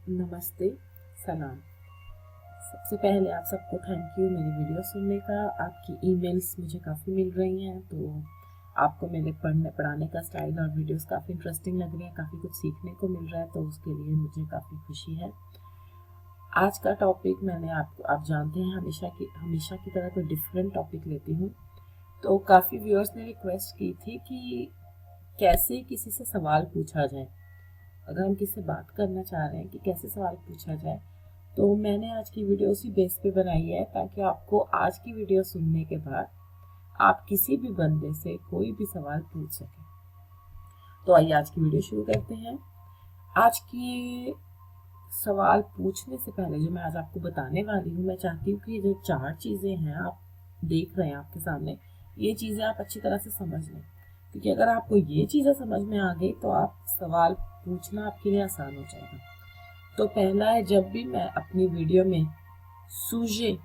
नमस्ते, सलाम। सबसे पहले आप सबको थैंक यू मेरी वीडियो सुनने का। आपकी ईमेल्स मुझे काफ़ी मिल रही हैं, तो आपको मेरे पढ़ाने का स्टाइल और वीडियोस काफ़ी इंटरेस्टिंग लग रही हैं, काफ़ी कुछ सीखने को मिल रहा है, तो उसके लिए मुझे काफ़ी खुशी है। आज का टॉपिक आप जानते हैं हमेशा की तरह कोई डिफरेंट टॉपिक लेती हूँ। तो काफ़ी व्यूअर्स ने रिक्वेस्ट की थी कि कैसे किसी से सवाल पूछा जाए। अगर हम किसी से बात करना चाह रहे हैं कि कैसे सवाल पूछा जाए, तो मैंने आज की वीडियो उसी बेस पे बनाई है, ताकि आपको आज की वीडियो सुनने के बाद आप किसी भी बंदे से कोई भी सवाल पूछ सकें। तो आइए आज की वीडियो शुरू करते हैं। आज की सवाल पूछने से पहले जो मैं आज आपको बताने वाली हूँ, मैं चाहती हूँ कि जो 4 चीज़ें हैं आप देख रहे हैं आपके सामने, ये चीज़ें आप अच्छी तरह से समझ लें, क्योंकि अगर आपको ये चीज़ें समझ में आ गई तो आप सवाल पूछना आपके लिए आसान हो जाएगा। तो पहला है, जब भी मैं अपनी वीडियो में सूजे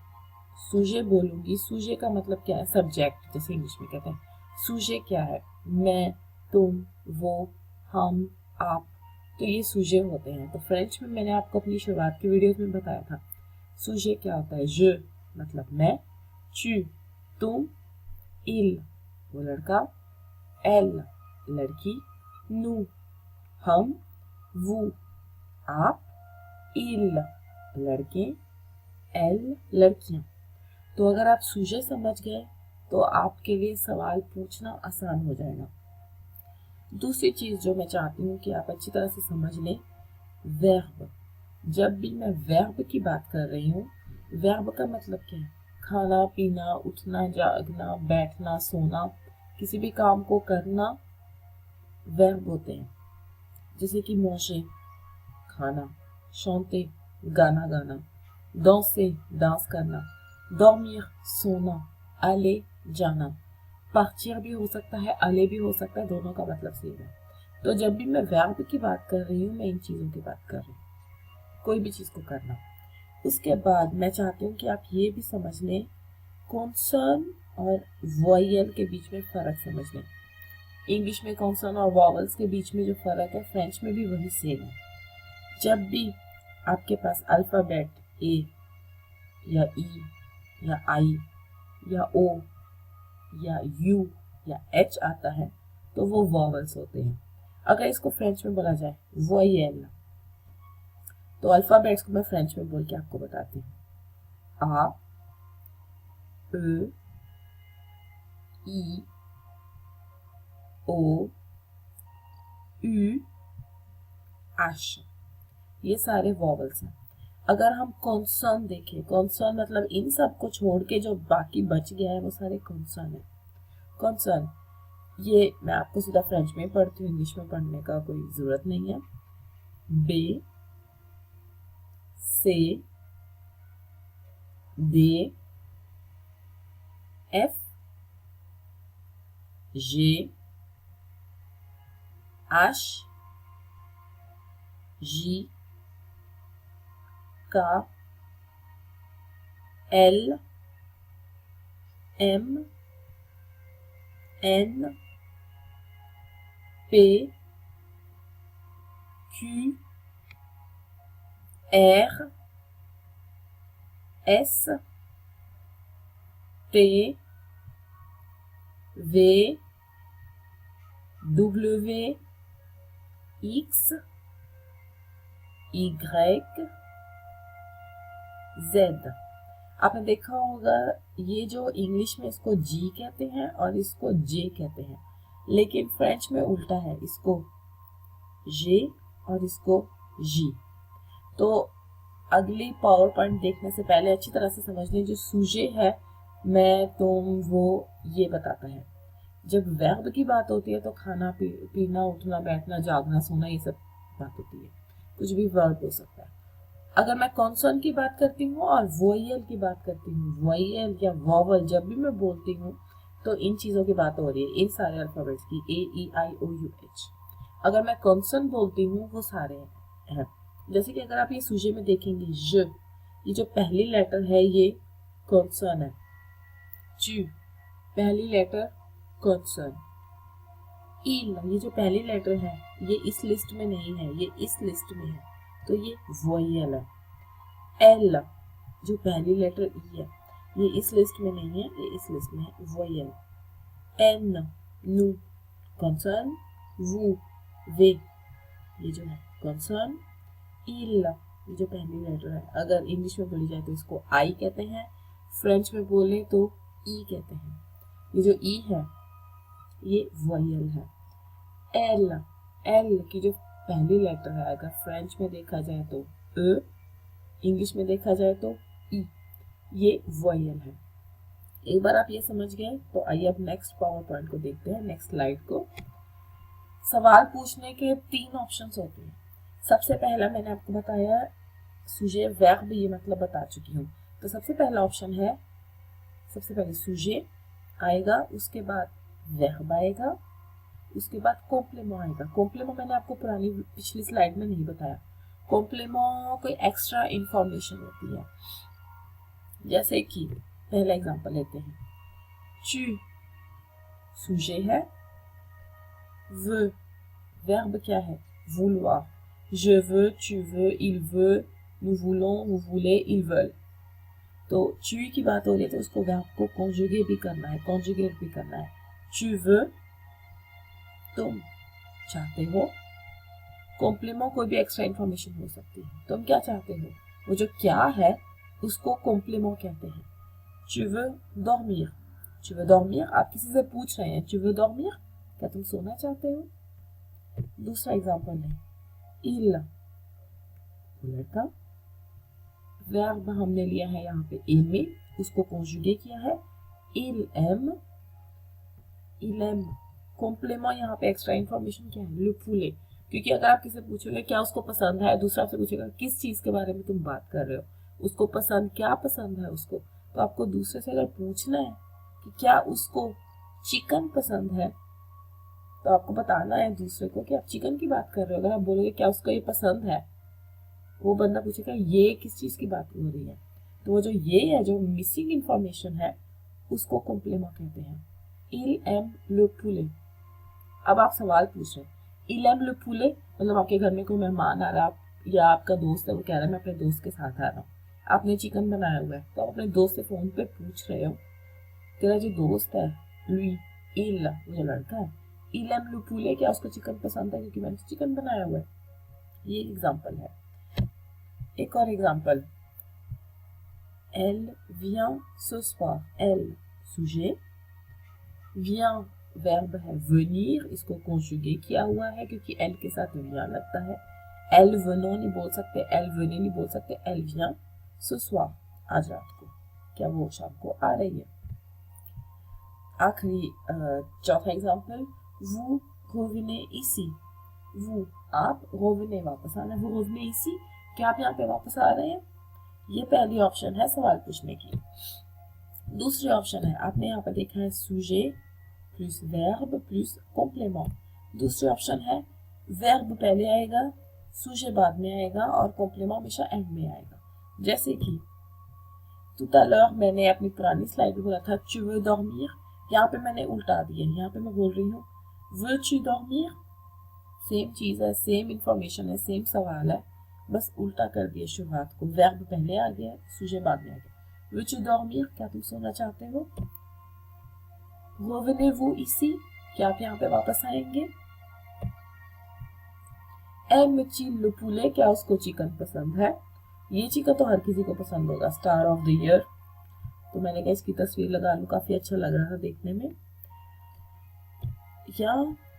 सूजे बोलूँगी, सूजे का मतलब क्या है? सब्जेक्ट, जैसे इंग्लिश में कहते हैं। सूजे क्या है? मैं, तुम, वो, हम, आप। तो ये सूजे होते हैं। तो फ्रेंच में मैंने आपको अपनी शुरुआत की वीडियोस में बताया था सूजे क्या होता है। je मतलब मैं, tu तुम, il वो लड़का, elle लड़की, nous हम, vous आप, il लड़के, elle लड़कियां। तो अगर आप सूजे समझ गए तो आपके लिए सवाल पूछना आसान हो जाएगा। दूसरी चीज जो मैं चाहती हूँ कि आप अच्छी तरह से समझ लें, वर्ब। जब भी मैं वर्ब की बात कर रही हूँ, वर्ब का मतलब क्या है? खाना पीना, उठना जागना, बैठना सोना, किसी भी काम को करना वर्ब होते हैं। जैसे कि manger खाना, chanter गाना गाना, danser डांस करना, dormir सोना, aller जाना, partir भी हो सकता है, aller भी हो सकता है, दोनों का मतलब सेम है। तो जब भी मैं वर्ब की बात कर रही हूँ, मैं इन चीज़ों की बात कर रही हूँ, कोई भी चीज़ को करना। उसके बाद मैं चाहती हूँ कि आप ये भी समझ लें, कॉन्सर्न और वॉयल के बीच में फ़र्क समझ लें। इंग्लिश में कॉन्सर्न और वॉवल्स के बीच में जो फ़र्क है, फ्रेंच में भी वही सेम है। जब भी आपके पास अल्फ़ाबेट ए या ई या आई या ओ या यू या एच आता है, तो वो वॉवल्स होते हैं। अगर इसको फ्रेंच में बोला जाए वॉयल, तो अल्फ़ाबेट्स को मैं फ्रेंच में बोल के आपको बताती हूँ। आ, ए, ई, ओ, यू, एच, ये सारे वॉवल्स हैं। अगर हम कॉन्सर्न देखें, कॉन्सर्न मतलब इन सब को छोड़ के जो बाकी बच गया है वो सारे कॉन्सर्न है। कॉन्सर्न ये मैं आपको सीधा फ्रेंच में पढ़ती हूँ, इंग्लिश में पढ़ने का कोई ज़रूरत नहीं है। बे, से, दे, एफ, जे, एच, जी, का, L, M, N, P, Q, R, S, T, V, W, X, Y, Z। आपने देखा होगा ये जो इंग्लिश में इसको जी कहते हैं और इसको जे कहते हैं, लेकिन फ्रेंच में उल्टा है, इसको जे और इसको जी। तो अगली पावर पॉइंट देखने से पहले अच्छी तरह से समझ लें, जो सूजे है मैं तुम वो ये बताता है। जब वर्ब की बात होती है तो खाना पीना उठना बैठना जागना सोना ये सब बात होती है, कुछ भी वर्ब हो सकता है। अगर मैं कॉन्सोनेंट की बात करती हूँ और वोयल की बात करती हूँ, वोयल या वॉवल जब भी मैं बोलती हूँ तो इन चीज़ों की बात हो रही है, इन सारे अल्फ़ाबेट्स की, ए ई आई ओ यू एच। अगर मैं कॉन्सोनेंट बोलती हूँ वो सारे हैं। जैसे कि अगर आप ये सूजे में देखेंगे, ज, ये जो पहली लेटर है ये कॉन्सोनेंट है। चू पहली लेटर कॉन्सोनेंट। इल ये जो पहली लेटर है ये इस लिस्ट में नहीं है, ये इस लिस्ट में है। तो ये वोयल है। एल जो पहली लेटर ई है ये इस लिस्ट में नहीं है, ये इस लिस्ट में है, वोयल। एन नु, कॉन्सर्न, वू वे, ये जो है कॉन्सर्न। इल ये जो पहली लेटर है, अगर इंग्लिश में बोली जाए तो इसको आई कहते हैं, फ्रेंच में बोले तो ई कहते हैं। ये जो ई है ये वोयल है। एल, एल की जो पहली लेटर है, अगर फ्रेंच में देखा जाए तो ए, इंग्लिश में देखा जाए तो ई, ये वोयल है। एक बार आप ये समझ गए तो आइए अब नेक्स्ट पावर पॉइंट को देखते हैं, नेक्स्ट स्लाइड को। सवाल पूछने के 3 ऑप्शंस होते हैं। सबसे पहला मैंने आपको बताया सुजे वर्ब, ये मतलब बता चुकी हूँ। तो सबसे पहला ऑप्शन है, सबसे पहले सुजे आएगा, उसके बाद वर्ब आएगा, उसके बाद कॉम्प्लेमेंट आएगा। कॉम्प्लेमेंट मैंने आपको पिछली स्लाइड में नहीं बताया। कॉम्प्लेमेंट कोई एक्स्ट्रा इंफॉर्मेशन होती है, जैसे कि पहला एग्जांपल लेते हैं। tu सुजे है, veux वर्ब क्या है, vouloir, je veux, tu veux, il veut, nous voulons, vous voulez, ils veulent। तो tu की बात हो रही है तो उसको वर्ब को कॉन्जुगेट भी करना है, कॉन्जुगेट भी करना है। tu veux तुम चाहते हो। कॉम्प्लीमेंट कोई भी एक्स्ट्रा इंफॉर्मेशन हो सकती है, तुम क्या चाहते हो, वो जो क्या है उसको कॉम्प्लीमेंट कहते हैं। tu veux dormir, tu veux dormir, आप किसी से पूछ रहे हैं tu veux dormir, क्या तुम सोना चाहते हो। दूसरा एग्जांपल है, il लड़का, वर्ब हमने लिया है यहाँ पे aimer, उसको कॉन्जुगेट किया है il aime, कॉम्प्लीमेंट यहाँ पे एक्स्ट्रा इंफॉर्मेशन क्या है, le poulet, क्योंकि अगर आप किसी पूछोगे क्या उसको पसंद है, दूसरा आपसे पूछेगा किस चीज के बारे में तुम बात कर रहे हो, उसको पसंद, क्या पसंद है उसको, तो आपको दूसरे से अगर पूछना है कि क्या उसको चिकन पसंद है, तो आपको बताना है दूसरे को कि आप चिकन की बात कर रहे हो। अगर आप बोलोगे क्या उसको ये पसंद है, वो बंदा पूछेगा ये किस चीज की बात हो रही है, तो वो जो ये है, जो मिसिंग इंफॉर्मेशन है, उसको कॉम्प्लीमेंट कहते हैं। il aime le poulet, अब आप सवाल पूछ रहे हैं il aime le poulet, मतलब आपके घर में कोई मेहमान आ रहा है, या आपका दोस्त है, वो कह रहा है मैं अपने दोस्त के साथ आ रहा हूँ, आपने चिकन बनाया हुआ है, तो आप अपने दोस्त से फोन पे पूछ रहे हो तेरा जो दोस्त है lui, il जो लड़का है, il aime le poulet, क्या उसको चिकन पसंद है, क्योंकि मैंने चिकन बनाया हुआ है। ये एग्जांपल है। एक और example, elle vient ce soir, elle sujet, vient verb है venir, इसको कॉन्जुगेट किया हुआ है क्योंकि elle के साथ vient लगता है। elle venons नहीं बोल सकते, elle venez नहीं बोल सकते, elle vient ce soir, आज रात को, क्या वो शाम को आ रही है। आखिरी चौथा example, vous revenez ici, vous आप, revenez वापस आना, vous revenez ici, क्या आप यहाँ पे वापस आ रहे हैं। ये पहली ऑप्शन है सवाल पूछने की। दूसरी ऑप्शन है, आपने यहाँ पे देखा है syuzhet plus verb plus complement. दूसरी ऑप्शन है वर्ब पहले आएगा, सुजे बाद में आएगा और कॉम्प्लीमेंट हमेशा एंड में आएगा। जैसे कि tout à l'heure मैंने अपनी पुरानी स्लाइड में बोला था tu veux dormir, यहाँ पे मैंने उल्टा दिया, यहाँ पे मैं बोल रही हूँ veux-tu dormir, सेम चीज है, सेम इंफॉर्मेशन है, सेम सवाल है, बस उल्टा कर दिया शुरुआत को, वर्ब पहले आ गया, सुजे बाद में आ गया। veux-tu dormir, क्या तुम सोना चाहते हो। revenez-vous ici, क्या आप यहाँ पे वापस आएंगे। aime-t-il le poulet, क्या उसको चिकन पसंद है। ये चिकन तो हर किसी को पसंद होगा, स्टार ऑफ द ईयर, तो मैंने कहा इसकी तस्वीर लगा लूं, काफी अच्छा लग रहा था देखने में। या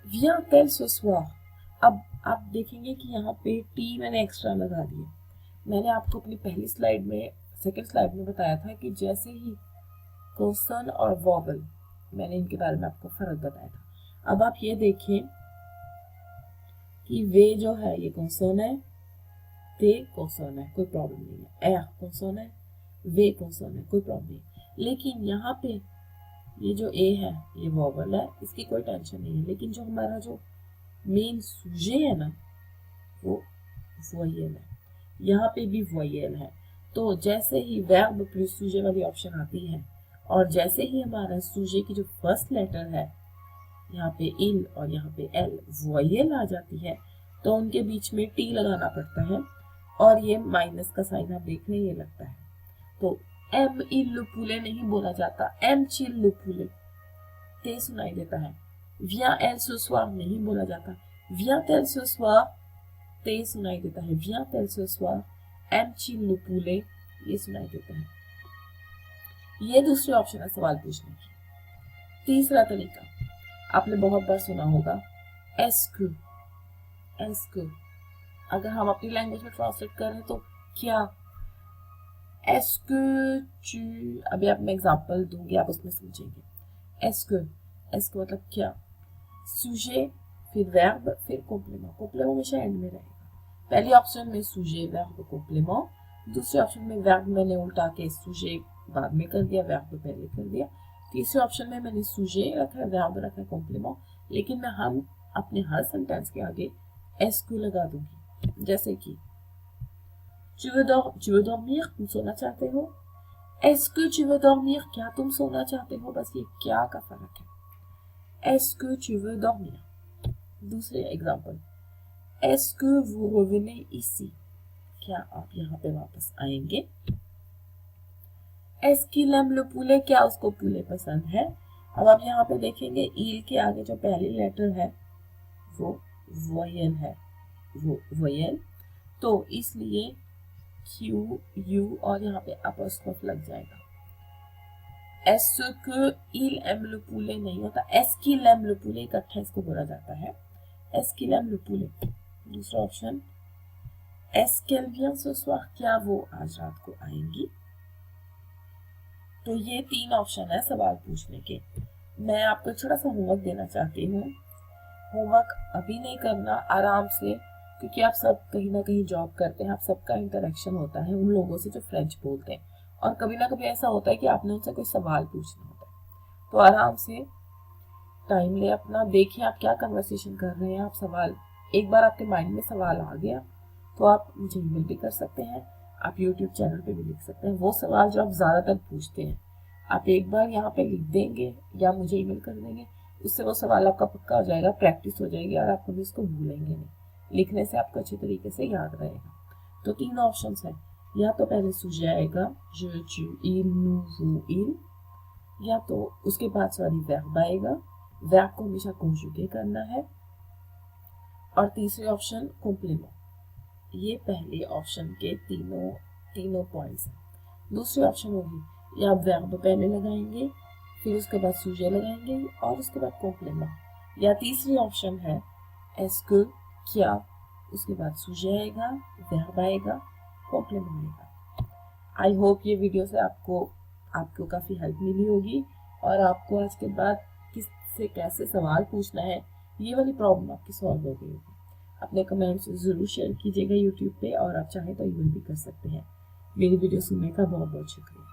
vient-elle ce soir, अब आप देखेंगे कि यहाँ पे टी मैंने एक्स्ट्रा लगा दिया। मैंने आपको अपनी पहली स्लाइड में, सेकंड स्लाइड में बताया था कि जैसे ही कॉन्सोनेंट और वोवेल, मैंने इनके बारे में आपको फर्क बताया था। अब आप ये देखें कि वे जो है ये कॉन्सोनेंट, ते कॉन्सोनेंट, कोई प्रॉब्लम नहीं है, ए कॉन्सोनेंट, वे कॉन्सोनेंट, कोई प्रॉब्लम नहीं। लेकिन यहाँ पे ये जो ए है ये वोवेल है, इसकी कोई टेंशन नहीं है, लेकिन जो हमारा जो मेन सुजे है ना, वो वोयल है, यहाँ पे भी वोयल है। तो जैसे ही वर्ब प्लस सुजे वाली ऑप्शन आती है और जैसे ही हमारा सुजे की जो फर्स्ट लेटर है, यहाँ पे इल और यहाँ पे एल वोयल आ जाती है, तो उनके बीच में टी लगाना पड़ता है। और ये माइनस का साइन आप देख रहे हैं, ये लगता है। तो एम इल पुले नहीं बोला जाता, एम चिल पुले ते सुनाई देता है। विया एल सोस्वार नहीं बोला जाता, विया तेल सोस्वार ते सुनाई देता है। विया तेल सोस्वार एम चिल पुले ये सुनाई देता है। ये दूसरी ऑप्शन है सवाल पूछने की। तीसरा तरीका आपने बहुत बार सुना होगा, एस्कु। एस्कु अगर हम अपनी लैंग्वेज में ट्रांसलेट करें तो क्या। एस्कु चू, अभी आप मैं एग्जांपल दूंगी, आप उसमें समझेंगे। एस्कु, एस्कु मतलब क्या। सुजे, फिर वर्ब, फिर कॉम्प्लीमेंट। कॉम्प्लीमेंट हमेशा एंड में रहेगा। पहली ऑप्शन में सुजे वर्ब कॉम्प्लीमेंट, दूसरे ऑप्शन में वर्ब मैंने उल्टा के सुजे बाद में कर दिया, वर्ब पहले कर दिया। तीसरे ऑप्शन में मैंने सुजे रखा है, वर्ब रखा है, कॉम्प्लीमेंट, लेकिन मैं हम अपने हर सेंटेंस के आगे एस्कु लगा दूंगी। जैसे कि tu veux dormir, तुम सोना चाहते हो। Est-ce que tu veux dormir, क्या तुम सोना चाहते हो। बस ये क्या का फर्क है। Est-ce que tu veux dormir। दूसरे example, Est-ce que vous revenez ici, क्या आप यहाँ पे वापस आएंगे। Est-ce qu'il aime le poulet, क्या उसको पूले पसंद है। अब आप यहाँ पे देखेंगे il के आगे जो पहली लेटर है वो वोयल है, वो वोयल, तो इसलिए क्यू यू और यहाँ पे अपॉस्ट्रोफ लग जाएगा। Est-ce que il aime le poulet नहीं होता, est-ce qu'il aime le poulet इकट्ठा इसको बोला जाता है। Est-ce qu'il aime le poulet। दूसरा option, est-ce qu'elle vient ce soir, क्या वो आज रात को आएंगी। तो ये तीन ऑप्शन है सवाल पूछने के। मैं आपको छोटा सा होमवर्क देना चाहती हूँ। होमवर्क अभी नहीं करना, आराम से, क्योंकि आप सब कहीं ना कहीं जॉब करते हैं, आप सबका इंटरेक्शन होता है उन लोगों से जो फ्रेंच बोलते हैं, और कभी ना कभी ऐसा होता है कि आपने उनसे कोई सवाल पूछना होता है। तो आराम से टाइम ले अपना, देखिए आप क्या कन्वर्सेशन कर रहे हैं। आप सवाल, एक बार आपके माइंड में सवाल आ गया तो आप मुझे ईमेल भी कर सकते हैं, आप यूट्यूब चैनल पे भी लिख सकते हैं। वो सवाल जो आप ज़्यादातर पूछते हैं आप एक बार यहाँ पे लिख देंगे या मुझे ईमेल कर देंगे, उससे वो सवाल आपका पक्का हो जाएगा, प्रैक्टिस हो जाएगी और आप कभी उसको भूलेंगे नहीं। लिखने से आपको अच्छे तरीके से याद रहेगा। तो तीन ऑप्शंस है, या तो पहले सुझे आएगा je, tu, il, nous, vous, il, या तो उसके बाद सॉरी वर्ब आएगा, वर्ब को हमेशा कॉन्जुगेट करना है, और तीसरे ऑप्शन कॉम्प्लीमेंट। ये पहले ऑप्शन के तीनों पॉइंट्स हैं। दूसरे ऑप्शन होगी, या आप वर्ब पहले लगाएंगे, फिर उसके बाद सुझे लगाएंगे और उसके बाद कॉम्प्लीमेंट। या तीसरी ऑप्शन है एस्कु, क्या, उसके बाद सुझे आएगा, वर्ब आएगा, कॉम्प्लीमेंट आएगा। आई होप ये वीडियो से आपको काफ़ी हेल्प मिली होगी और आपको आज के बाद किससे कैसे सवाल पूछना है ये वाली प्रॉब्लम आपकी सॉल्व हो गई होगी। अपने कमेंट्स ज़रूर शेयर कीजिएगा यूट्यूब पे, और आप चाहें तो ईमेल भी कर सकते हैं। मेरी वीडियो सुनने का बहुत बहुत शुक्रिया।